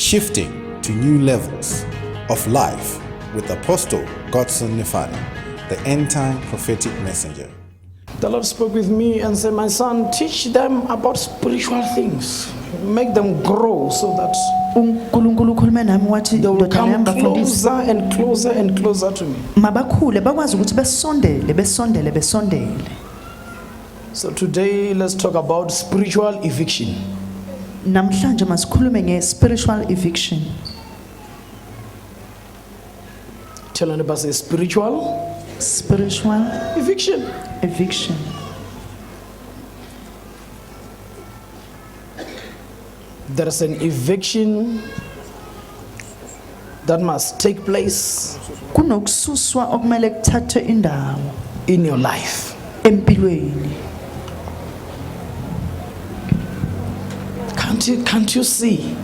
shifting to new levels of life with Apostle Godson Nefale, the end-time prophetic messenger. The Lord spoke with me and said, my son, teach them about spiritual things. Make them grow so that they will come closer and closer and closer to me. So today, let's talk about spiritual eviction. Spiritual eviction. Tell anybody, say spiritual eviction. Eviction. There is an eviction that must take place in your life. Can't you see?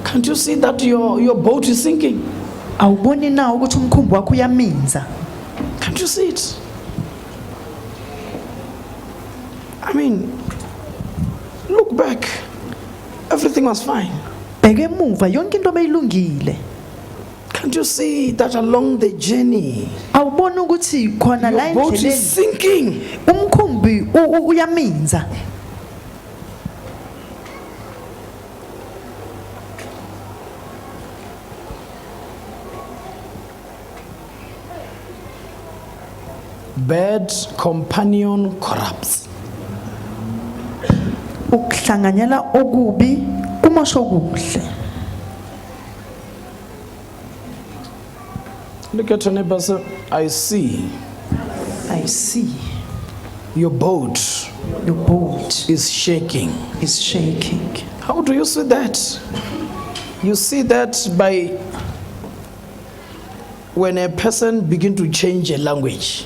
Can't you see that your boat is sinking? Can't you see it? I mean, look back. Everything was fine. Can't you see that along the journey, your boat is sinking? Bad companion corrupts. Look at your neighbor, say, I see your boat is shaking. How do you see that? You see that by when a person begins to change a language.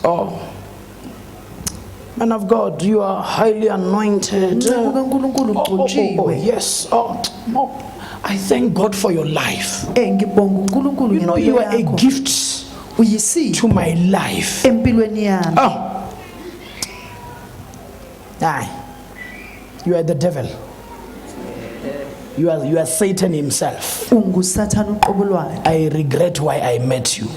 Oh, man of God, you are highly anointed. Yes. I thank God for your life. You know, you are a gift to my life. You are the devil. You are Satan himself. I regret why I met you.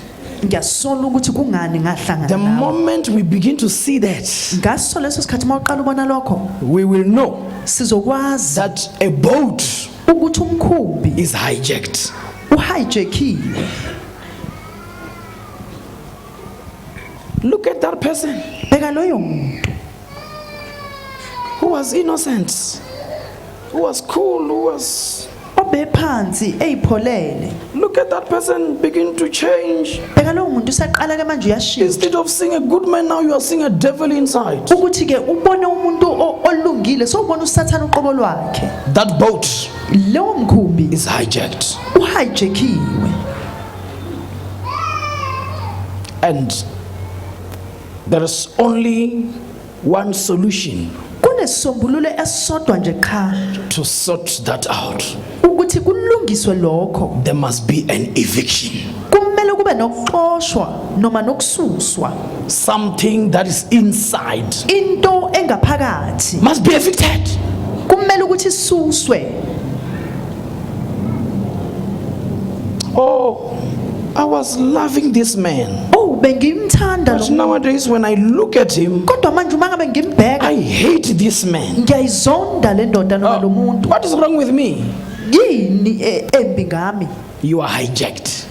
The moment we begin to see that, we will know that a boat is hijacked. Look at that person who was innocent, who was cool, who was... Look at that person begin to change. Instead of seeing a good man, now you are seeing a devil inside. That boat is hijacked. And there is only one solution to sort that out. There must be an eviction. Something that is inside must be evicted. Oh, I was loving this man. But nowadays when I look at him, I hate this man. What is wrong with me? You are hijacked.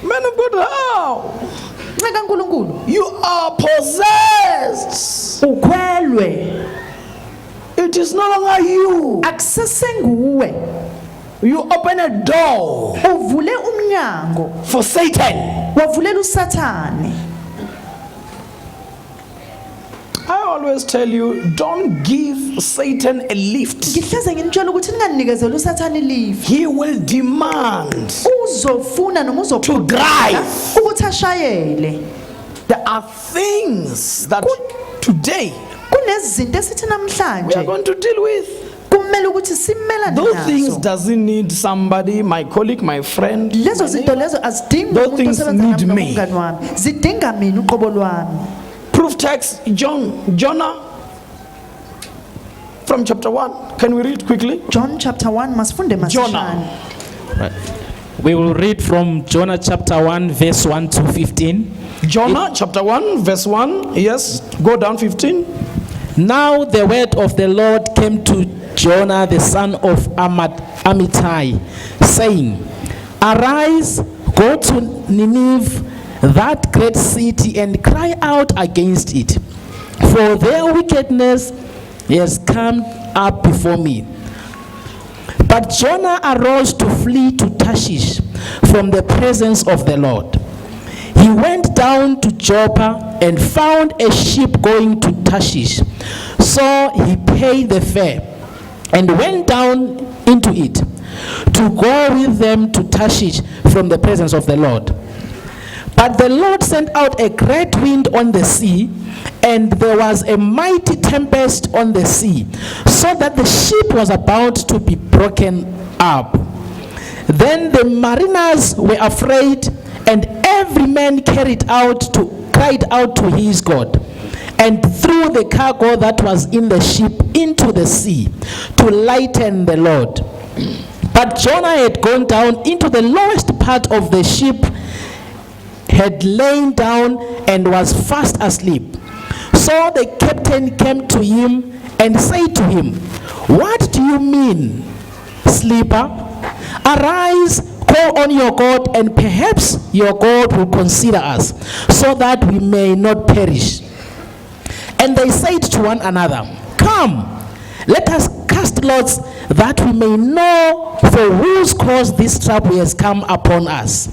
Man of God, how? You are possessed. It is no longer you. You open a door for Satan. I always tell you, don't give Satan a lift. He will demand to drive. There are things that today we are going to deal with. kumele ukuthi simelane Those things nazo. doesn't need somebody, my colleague, my friend. Lezo zinto lezo azidingi Those umuntu things osebenza need nami me. nomngani wami, zidinga mina uqobo lwami. Proof text, Jonah from chapter 1. Can we read quickly? John chapter 1 masifunde masishane. Right. We will read from Jonah chapter 1 verse 1 to 15. Jonah chapter 1 verse 1. Yes, go down 15. Now the word of the Lord came to Jonah the son of Amittai, saying, Arise, go to Nineveh, that great city, and cry out against it, for their wickedness has come up before me. But Jonah arose to flee to Tarshish from the presence of the Lord. He went down to Joppa and found a ship going to Tarshish. So he paid the fare and went down into it to go with them to Tarshish from the presence of the Lord. But the Lord sent out a great wind on the sea, and there was a mighty tempest on the sea, so that the ship was about to be broken up. Then the mariners were afraid, and every man cried out to his God, and threw the cargo that was in the ship into the sea to lighten the load. But Jonah had gone down into the lowest part of the ship, had lain down, and was fast asleep. So the captain came to him and said to him, What do you mean, sleeper? Arise, call on your God, and perhaps your God will consider us, so that we may not perish. And they said to one another, Come, let us cast lots, that we may know for whose cause this trouble has come upon us.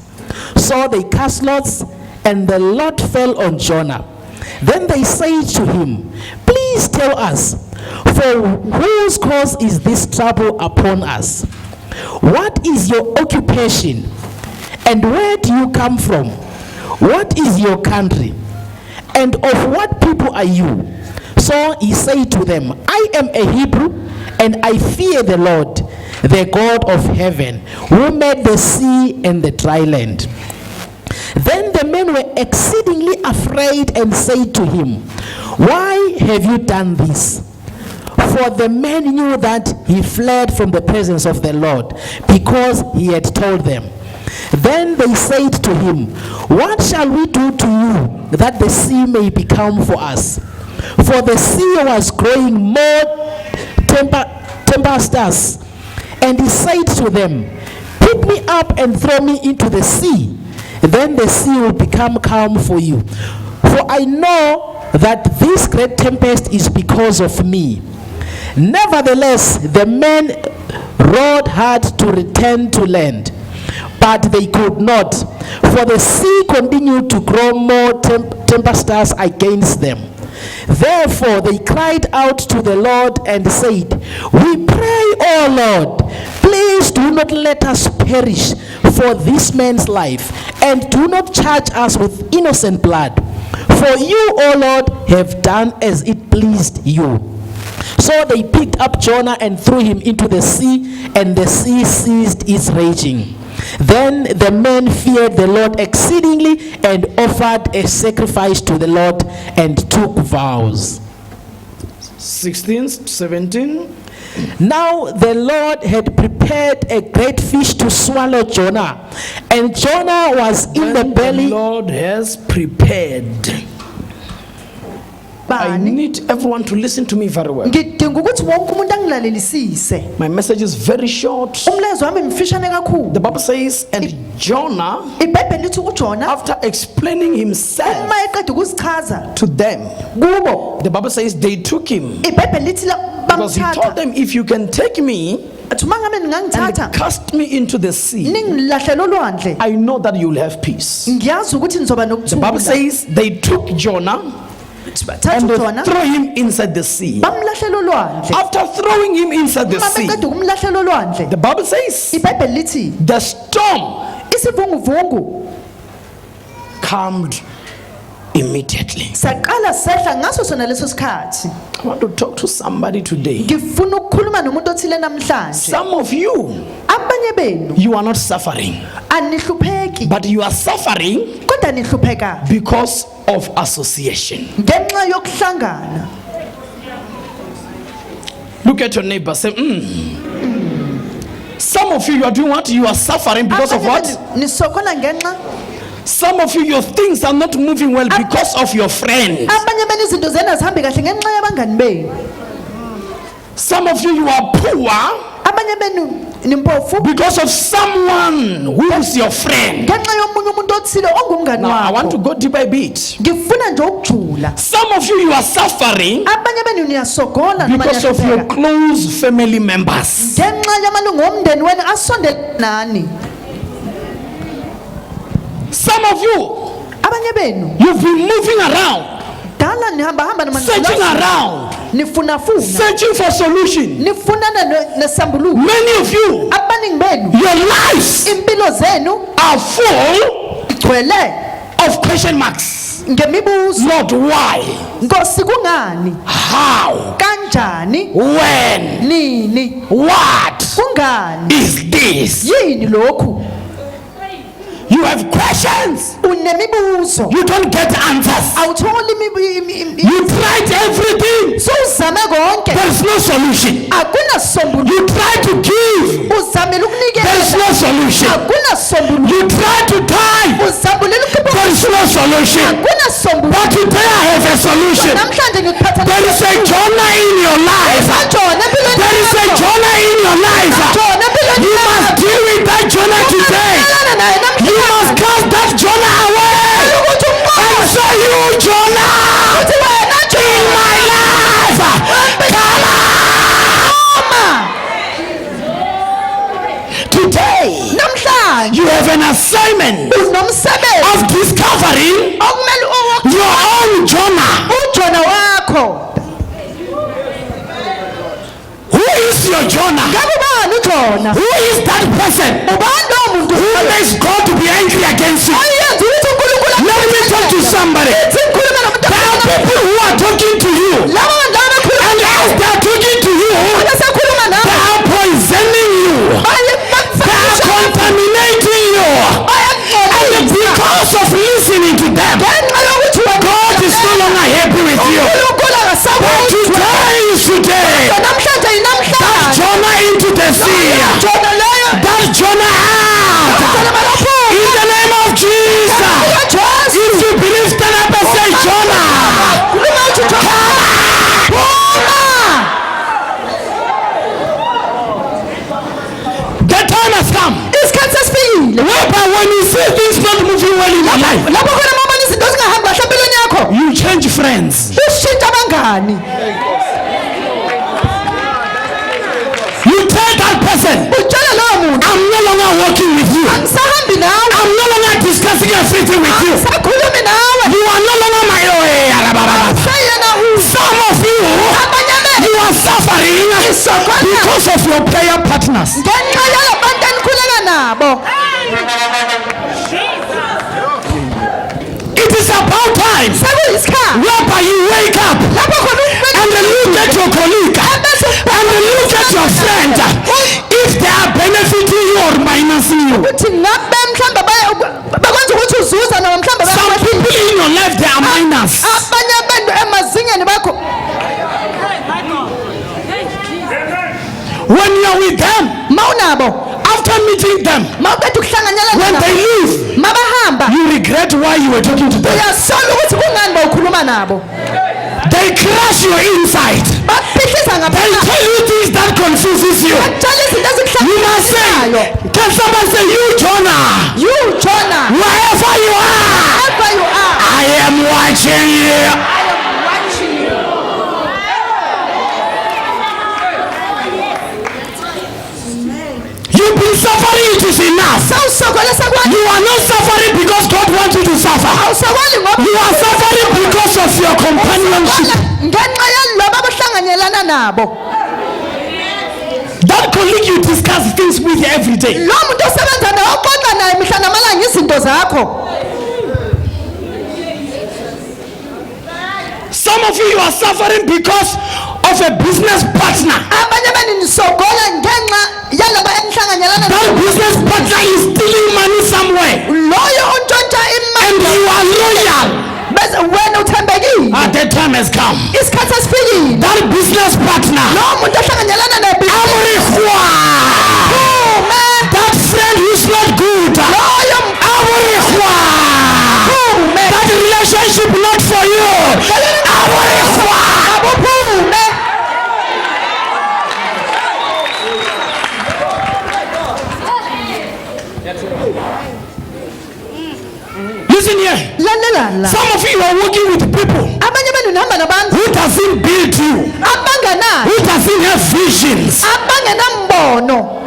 So they cast lots, and the lot fell on Jonah. Then they said to him, Please tell us, for whose cause is this trouble upon us? What is your occupation? And where do you come from? What is your country? And of what people are you? So he said to them, I am a Hebrew, and I fear the Lord, the God of heaven, who made the sea and the dry land. Then the men were exceedingly afraid and said to him, Why have you done this? For the men knew that he fled from the presence of the Lord, because he had told them. Then they said to him, What shall we do to you, that the sea may be calm for us? For the sea was growing more tempestuous. And he said to them, Pick me up and throw me into the sea. Then the sea will become calm for you. For I know that this great tempest is because of me. Nevertheless, the men rowed hard to return to land, but they could not, for the sea continued to grow more tempestuous against them. Therefore they cried out to the Lord and said, We pray, O Lord, please do not let us perish for this man's life, and do not charge us with innocent blood. For you, O Lord, have done as it pleased you. So they picked up Jonah and threw him into the sea, and the sea ceased its raging. Then the men feared the Lord exceedingly, and offered a sacrifice to the Lord, and took vows. 16, 17. Now the Lord had prepared a great fish to swallow Jonah, and Jonah was in the belly. The Lord has prepared. I need everyone to listen to me very well. Ngidinga ukuthi wonke umuntu angilalelisise. My message is very short. Umlezo wami mfishane kakhulu. The Bible says, and Jonah, iBhayibheli lithi uJona after explaining himself uma eqeda ukusichaza to them, kubo, the Bible says they took him, iBhayibheli lithi because he told bamthatha. them, if you can take me Athi uma ngabe and ningangithatha cast me into the sea, ningilahlela olwandle, I know that you will have peace. ngiyazi ukuthi nizoba The Bible nokuthula. says they took Jonah Thatha and they uJona threw him inside the sea. bamlahlela olwandle. After throwing him inside the Uma sea, beqeda ukumlahlela olwandle, the Bible says iBhayibheli lithi the storm isivunguvungu calmed immediately. Saqala sehla ngaso sona leso sikhathi. I want to talk to somebody today. Ngifuna ukukhuluma nomuntu othile namhlanje. Some of you, Abanye benu you are not suffering, anihlupheki but you are suffering kodwa nihlupheka because of association. ngenxa yokuhlangana. Look at your neighbor, say, Some of you are doing what? You are suffering because of what? Nisokola ngenxa. Some of you, your things are not moving well because of your friends. Abanye benu izinto zena zihambi kahle ngenxa yabangani benu. Some of you, you are poor Abanye benu nimpofu because of someone who is your friend. ngenxa yomunye umuntu othile ongumngani Now, I want to wakho. go deep a bit. Ngifuna nje ukujula. Some of you are suffering Abanye benu niyasogola noma because of your niyahlupheka close family members. ngenxa yamalungu omndeni wenu asondele nani. Some of you, Abanye benu you've been moving around, dala nihamba hamba searching around, nifuna searching for solution. nifuna nesambuluko. Many of you, Abaningi benu your lives impilo zenu are full igcwele of question marks. ngemibuzo. Lord, why? Nkosi kungani? How? Kanjani? When? Nini? What Kungani? is this? Yini lokhu? You have questions. Unemibuzo. You don't get answers. Awutholi You tried everything. so uzame konke There's no solution. akunasombuluko. You try to give. Uzamela There's ukunikeza no solution. akunasombuluko. You try to die. Uzabulela There's ukuba no solution. akunasombuluko. But today I have a solution. Namhlanje ngikuphatha There is a Jonah in your life. Jonah empilweni There is a yakho. Jonah in your life. Jonah empilweni You must yakho. deal with that Jonah today. Uqalana naye You namhlanje. must cast that Jonah away. Ukuthi And umoya so you, Jonah, uthi wena in my life, come Jonah today. namhlanje You have an assignment unomsebenzi of discovering okumele your own Jonah. uJona wakho. Who is your Jonah? Ngabe ubani uJona? Who is that person Ubani lowo muntu who makes God to be angry against you? oyenza ukuthi uNkulunkulu Let me talk to somebody. Ithi ngikhuluma nomuntu There are people who are talking to you, labo bantu abakhuluma and as they are talking to you, abasakhuluma they nawe are poisoning you. They are contaminating you. And because of listening to them, God is no longer happy with you. But today is today. That Jonah into the sea. That Jonah out. In the name of Jesus. If you believe, stand up and say, Jonah. The time has come. isikhathi sesifikile Whereby when you see things not moving well in your life, lapho khona uma ubona izinto zingahambi kahle empilweni yakho you change friends. ushintsha abangani. You tell that person, Utshela lowo muntu I'm no longer working with you. angisahambi nawe I'm no longer discussing everything with you. angisakhulumi nawe You are no longer my sayena Some of you, abanye benu you are suffering because of your prayer partners. ngenxa yalo bantu enikhuleka nabo. It is about time Sekuyisikhathi whereby you wake up lapho khona and then look at your colleague and then look at your friend. If they are benefiting you or minusing you. ukuthi ngabe mhlawumbe bakwenza ukuthi uzuza noma mhlawumbe Some people in your life, they are minus. abanye abantu emazingeni bakho When you are with them, mawunabo after meeting them, mawuqeda ukuhlanganyela when nabo they leave, mabahamba you regret why you were talking to them. uyasola ukuthi kungani bawukhuluma nabo. They crush your inside. Baphihlisa They ngaphakathi tell you things that confuses you. batshela izinto You must say, ezikuhlanganyelayo. can someone say, you Jonah, You Jonah wherever you are, wherever you are I am watching you. I am watching you. You've been suffering, it is enough. Sawusokolesa kwani You are not suffering because God wants you to suffer. awusokoli ngoba You are suffering because of your companionship. ngenxa yalobo abahlanganyelana nabo. That colleague you discuss things with every day. Lo muntu osebenza naye oxoxa naye mihla namalanga izinto zakho. Some of you are suffering because of a business partner. abanye bani nisogola ngenxa yalaba enhlanganyelana That business partner is stealing money somewhere, loyo untshontsha and imali you are loyal. bese wena uthembekile The time has come. isikhathi esifikile That business partner, lo muntu ohlanganyelana nebhizinisi that friend who's not good, that relationship not for you. abuphume Listen here. lalela Some of you are working with people abanye bani nihamba nabantu who doesn't build you, abanganayo who doesn't have visions. abangenambono.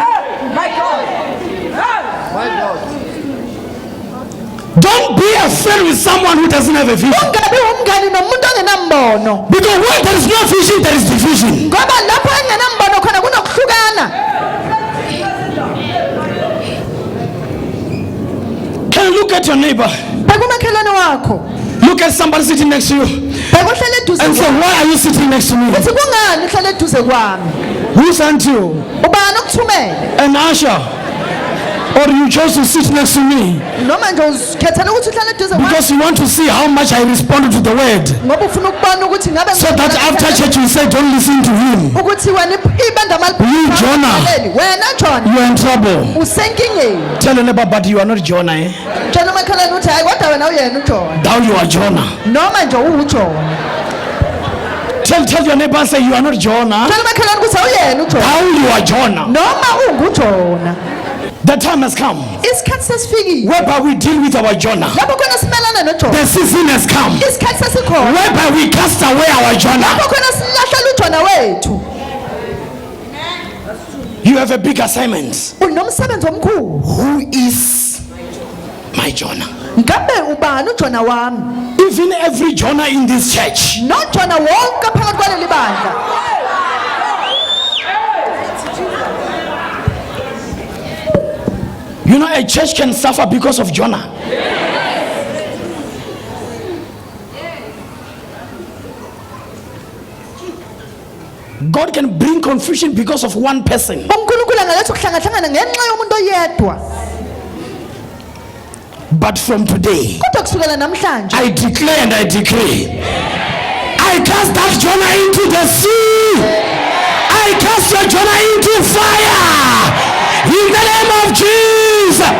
Don't be a friend with someone who doesn't have a vision. ungabi umngani nomuntu ongenambono Because where there is no vision, there is division. ngoba lapho engenambono khona kunokuhlukana. Can you look at your neighbor? Bheka umakhelwane wakho, Look at somebody sitting next to you bheka ohlele eduze and say, kwami. why are you sitting next to me? Uthi kungani uhlele eduze kwami? Who sent you? Ubani okuthumele? An usher? Or you chose to sit next to me Noma nje uzikhethela ukuthi uhlele eduze kwami because you want to see how much I respond to the word, ngoba ufuna ukubona ukuthi ngabe so that after church you say, don't listen to him. ukuthi wena ibanda You, Jonah. wena Jonah You are in trouble. usenkingeni. Tell your neighbor, but you are not Jonah, eh? Tshela umakhelwane ukuthi hayi kodwa wena uyena uJona Thou you are Jonah. noma nje uJona. Tell your neighbor, say you are not Jonah. Tshela umakhelwane ukuthi awuyena uJona Thou you are Jonah. noma unguJona. The time has come Isikhathi sesifikile whereby we deal with our Jonah. lapho khona simelana noJona. The season has come Isikhathi sesikhona whereby we cast away our Jonah. lapho khona silahlela uJona wethu. You have a big assignment. Unomsebenzi omkhulu. Who is my Jonah? Ngabe ubani uJona wami? Even every Jonah in this church, NoJona wonke phakathi kwaleli bandla. you know, a church can suffer because of Jonah. God can bring confusion because of one person. uNkulunkulu angaletha ukuhlangahlangana ngenxa yomuntu oyedwa. But from today, Kodwa kusukela namhlanje I declare and I decree, I cast that Jonah into the sea. I cast your Jonah into fire. In the name of Jesus.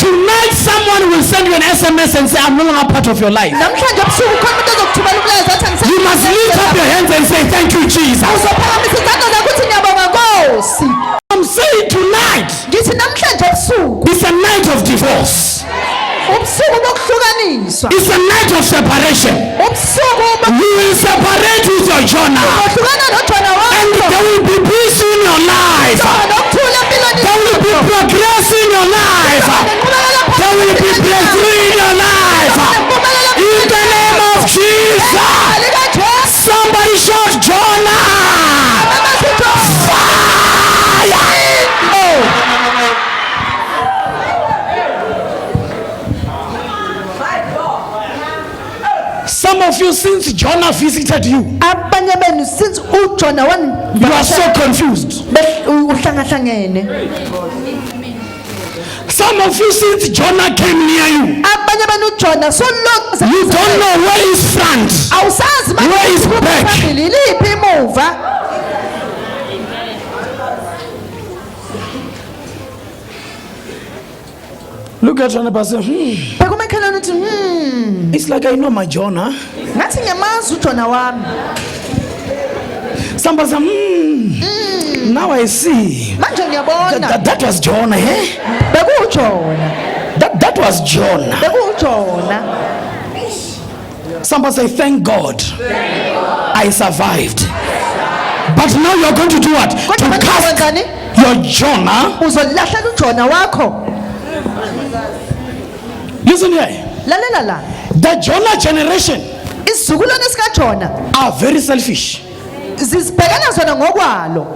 Tonight someone will send you an SMS and say, I'm no longer part of your life. namhlanje ebusuku khona umuntu ozokuthumela umlayezo athi You must lift up your hands and say, thank you, Jesus. uzophakamisa izandla zakho uthi ngiyabonga Nkosi. I'm saying tonight Ngithi namhlanje ebusuku is a night of divorce. ubusuku bokuhlukaniswa. It's a night of separation. Ubusuku You will separate with your Jonah. bokuhlukana noJona And wakho. there will be peace in your life. Nokuthula empilweni There will be progress in your life. There will be breakthrough in your life. In the name of Jesus. Somebody shout Jonah. Fire. Some of you, since Jonah visited you, abanye benu since uJona you are so confused. uhlangahlangene. Some of you, since Jonah came near you, Abanye benu uJona so you don't know where is front. awusazi Where is back? phambili liphi imuva. Look at your neighbor and say, Bheka umakhelwane uthi it's like I know my Jonah. ngathi ngiyamazi uJona wami. Somebody say, now I see. Manje ngiyabona That was Jonah, eh? bekuJona. That was Jonah. bekuJona. Somebody say, thank God I survived. But now you're going to do what? Kodwa To manje cast wenzani? your Jonah. Uzolahlela uJona wakho. Listen here. Lalela la. The Jonah generation Isizukulwane sikaJona are very selfish. zizibhekana zona ngokwalo.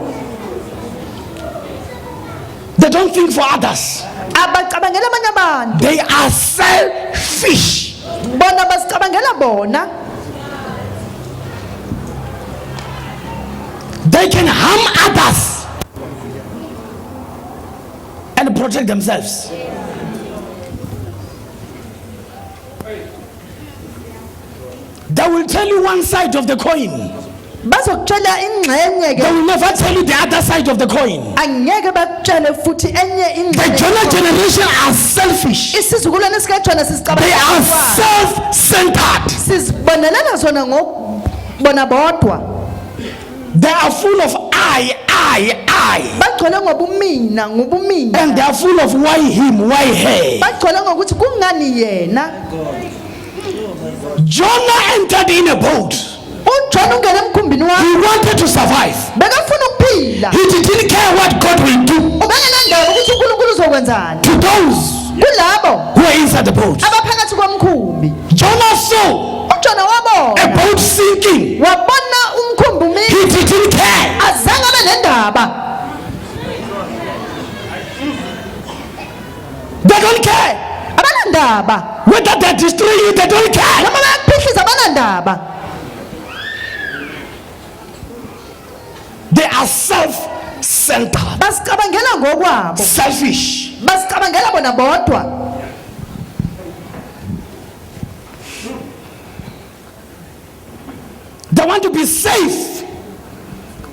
They don't think for others. Abacabangela abanye abantu. They are selfish. Bona basicabangela bona. they can harm others and protect themselves. They will tell you one side of the coin. bazokutshela ingxenye They ke will never tell you the other side of the coin. angeke bakutshele futhi enye The ingxenye. Jonah generation are selfish. Isizukulwane sikajona They are sizicabanga self-centered. sizibonelela zona ngobona bodwa. They are full of I. Bagcwele ngobumina ngobumina. And they are full of why him, why her. Bagcwele ngokuthi kungani yena. Jonah entered in a boat. uJona ungena emkhumbini wakhe He wanted to survive. bekafuna ukuphila. He didn't care what God will do Ubengenandaba ukuthi uNkulunkulu uzokwenzani to those kulabo who are inside the boat. abaphakathi komkhumbi. Jonah saw uJona a wabona boat sinking. wabona umkhumbi umi He didn't care. azange abe nendaba. They don't care. Abanandaba Whether they destroy you, they don't care. noma bayakuphihliza abanandaba. They are self-centered, Basicabangela ngokwabo. selfish. Basicabangela bona bodwa. They want to be safe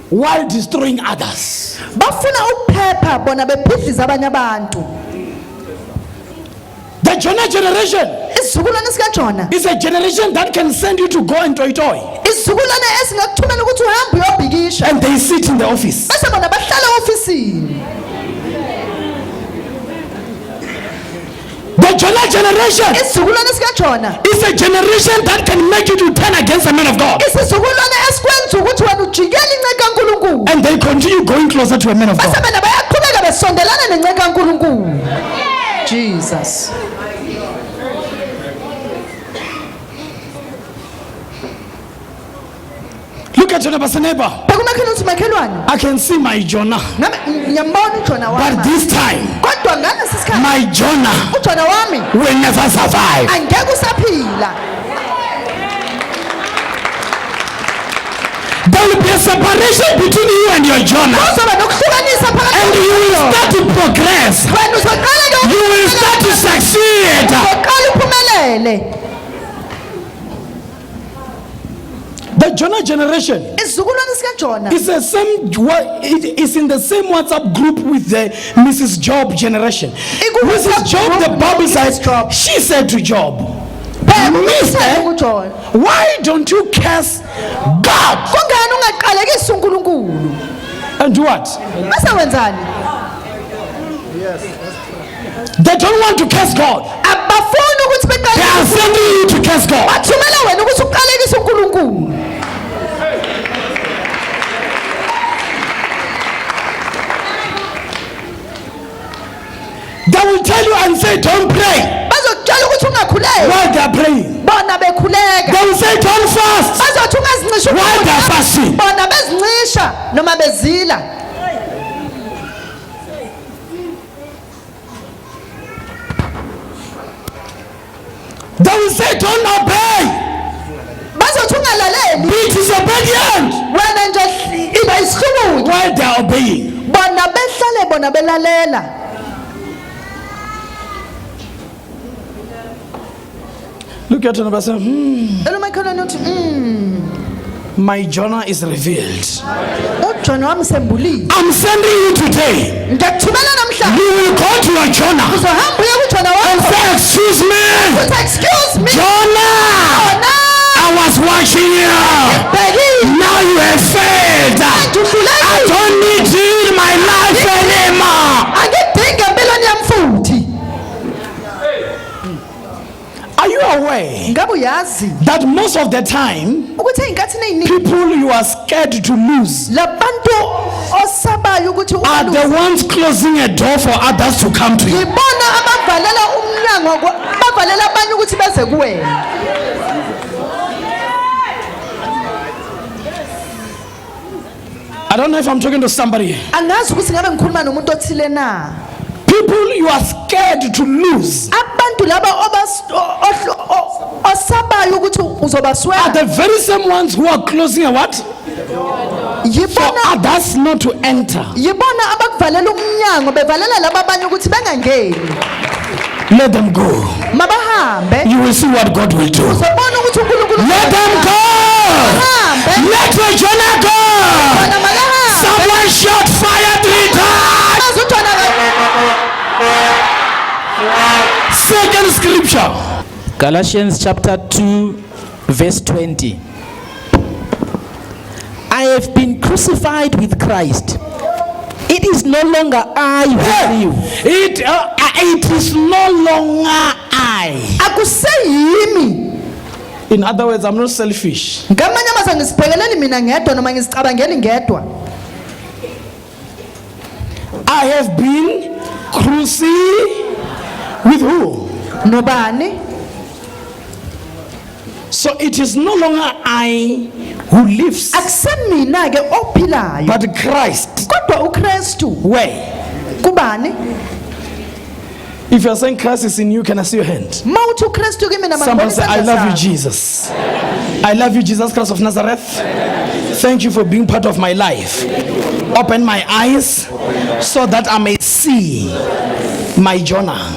while destroying others. Bafuna ukuphepha bona bephihliza abanye abantu. The Jonah generation Isizukulwane sikaJona is a generation that can send you to go and toy. isizukulwane esingakuthumela ukuthi uhambe uyobhikisha And they sit in the office. bese bona bahlala ofisini. The Jonah generation Isizukulwane sikaJona is a generation that can make you to turn against the man of God. isizukulwane esikwenza ukuthi wena ujikele inceka kaNkulunkulu. And they continue going closer to a man of Bese God. bona bayaqhubeka besondelana nenceka kaNkulunkulu. Jesus. Look at your neighbor. Bekumakhela uthi makhelwane I can see my Jonah. ngabe ngiyambona uJona But wami. this time, Kodwa ngalesi sikhathi my Jonah uJona wami will never survive. angeke usaphila. There will be a separation between you and your Jonah. Kuzoba nokuhlukanisa phakathi And you will start to progress. wena uzoqala ke You will start to succeed. uzoqala uphumelele. The Jonah generation Isizukulwane sikaJona is the same. It is in the same WhatsApp group with the Mrs. Job generation. Mrs. Job, the Bible says, she said to Job, Mister, uJona why don't you curse God? kungani ungaqalekisa uNkulunkulu? And what? Bese wenzani? They don't want to curse God. Abafuni ukuthi They are beqalekise. sending you to curse God. Bathumela wena ukuthi uqalekise uNkulunkulu. They will tell you and say, don't pray Bazokutshela ukuthi ungakhuleki while they are praying. bona bekhuleka. They will say, don't fast Bazothi ungazincisha while they are fasting. bona bezincisha noma bezila. They will say, don't obey. Bazothi ungalaleli Be disobedient wena nje iba isihlungu. while they are obeying. Bona behlale bona belalela. Look at another person. Elomakhelwane uthi My Jonah is revealed. uJona wami sembulile. I'm sending you today. Ngiyakuthumela namhlanje. You will go to your Jonah Uzohamba uye kuJona and wakho. say, excuse me, Uthi excuse me. Jonah, Jona. I was watching you. Bheki. Now you have failed. I don't need you in my life anymore. Angidingi empilweni yami futhi. Are you aware Ngabe uyazi that most of the time, ukuthi ey'nkathini ey'ningi people you are scared to lose labantu osabayo ukuthi are the ubaluse ones closing a door for others to come to you? yibona abavalela umnyango bavalela abanye ukuthi beze kuwena. I don't know if I'm talking to somebody. Angazi ukuthi ngabe ngikhuluma nomuntu othile na. People you are scared to lose Abantu laba osabayo ukuthi are uzobaswela the very same ones who are closing a what? For yibona others not to enter. yibona abakuvalela umnyango bevalela laba abanye ukuthi bengangeni Let them go. mabahambe You will see what God will do. uzobona ukuthi uNkulunkulu Let them go. Bahambe. Let your Jonah go. Bona makahambe. Someone shot fire 3 times. Bazutwana Second scripture. Galatians chapter 2 verse 20. I have been crucified with Christ. It is no longer I who live, It is no longer I. akuseyimi In other words, I'm not selfish. ngamanye amazwi ngisibhekeleli mina ngedwa noma ngizicabangeli ngedwa I have been crucified with who? nobani So it is no longer I who lives, akusemina ke ophilayo but Christ. kodwa uKristu Where? kubani If you are saying Christ is in you, can I see your hand? mawuthi uKristu kimi nama Someone say, I love you, Jesus. I love you, Jesus Christ of Nazareth. Thank you for being part of my life. Open my eyes so that I may see my Jonah.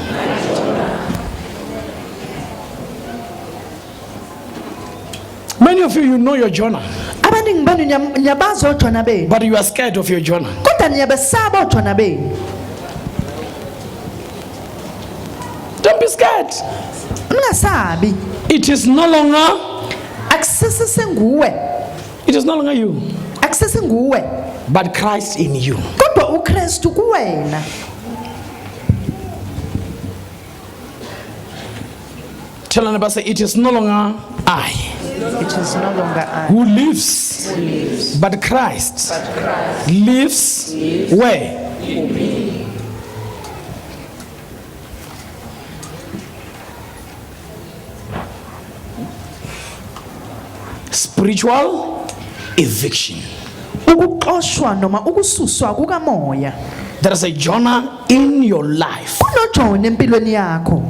Many of you know your Jonah, abaningi benu nyabazi oJona benu but you are scared of your Jonah. kodwa niyabesaba oJona benu Don't be scared. ungasabi It is no longer, akusese nguwe it is no longer you, akusese nguwe but Christ in you. kodwa uKristu kuwena Tell another, say, it is no longer I it is no longer I who lives, but Christ lives where? Spiritual eviction. ukuxoshwa noma ukususwa kukamoya There is a Jonah in your life. kunoJona empilweni yakho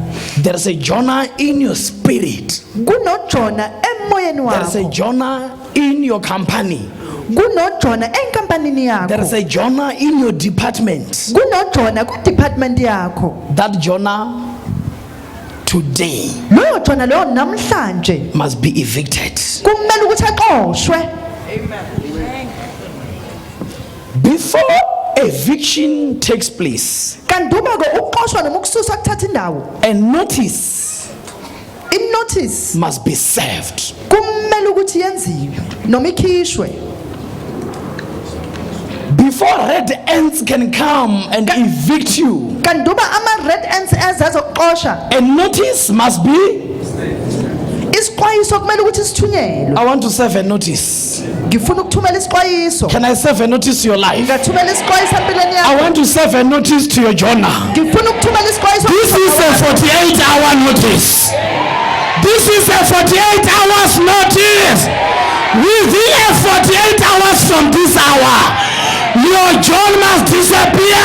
There is a Jonah in your spirit. kunoJona emoyeni There is a wakho Jonah in your company. kunoJona enkampanini There is yakho a Jonah in your department. kunoJona kudepartment yakho That Jonah today loyo Jona loyo namhlanje must be evicted. kumele ukuthi axoshwe Before eviction takes place, kanti uma ke uqoshwa noma ukususwa kuthatha indawo a notice inotice must be served. kumele ukuthi yenziwe noma ikhishwe Before red ants can come and evict you, kanti uma ama red ants ezazokuxosha a notice must be. isixwayiso kumele ukuthi sithunyelwe I want to serve a notice. ngifuna ukuthumela isixwayiso Can I serve a notice to your life? ngathumela isixwayiso empilweni I yakho want to serve a notice to your Jonah. ngifuna ukuthumela isixwayiso This is a 48-hour notice. This is a 48 hours notice. Within a 48 hours from this hour, your John must disappear.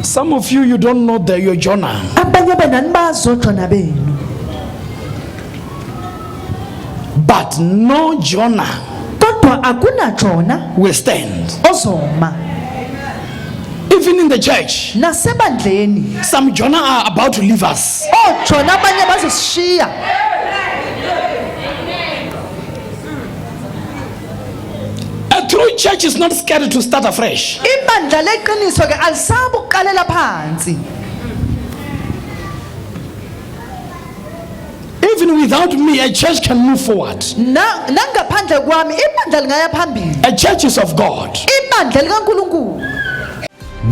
Some of you don't know that your Jonah. abanye benani bazo Jona benu But no Jonah kodwa akuna Jona will stand. ozoma Even in the church, nasebandleni some Jonah are about to leave us. oJona abanye bazosishiya A true church is not scared to start afresh. ibandla leqiniso ke alisabi ukuqalela phansi Even without me, a church can move forward. nangaphandle kwami ibandla lingaya phambili A church is of God. ibandla likaNkulunkulu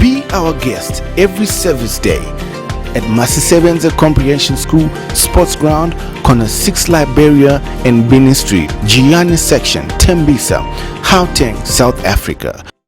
Be our guest every service day at Masisebenza Comprehension School, Sports Ground, Corner 6 Liberia and Benin Street, Gianni Section, Tembisa, Gauteng, South Africa.